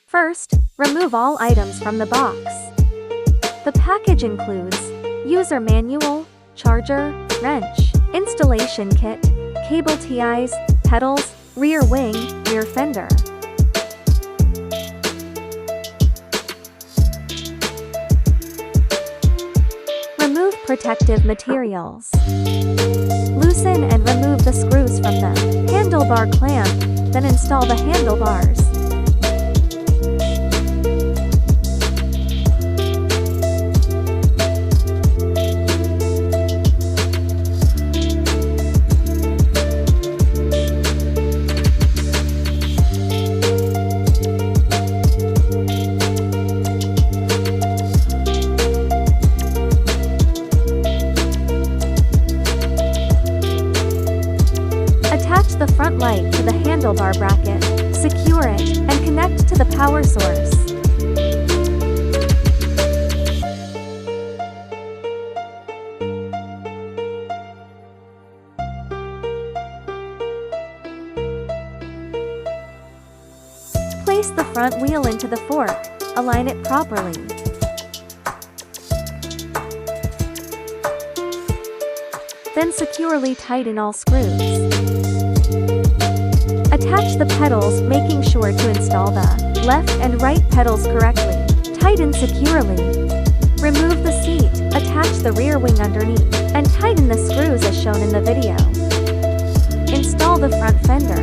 First, remove all items from the box. The package includes user manual, charger, wrench, installation kit, cable ties, pedals, rear wing, rear fender. Remove protective materials. Loosen and remove the screws from the handlebar clamp, then install the handlebars. Attach the front light to the handlebar bracket, secure it, and connect to the power source. Place the front wheel into the fork, align it properly. Then securely tighten all screws. Attach the pedals, making sure to install the left and right pedals correctly. Tighten securely. Remove the seat, attach the rear wing underneath, and tighten the screws as shown in the video. Install the front fender.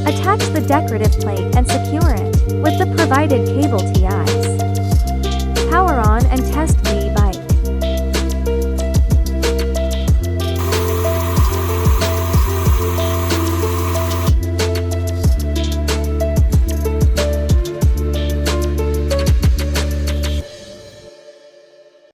Attach the decorative plate and secure it with the provided cable tie.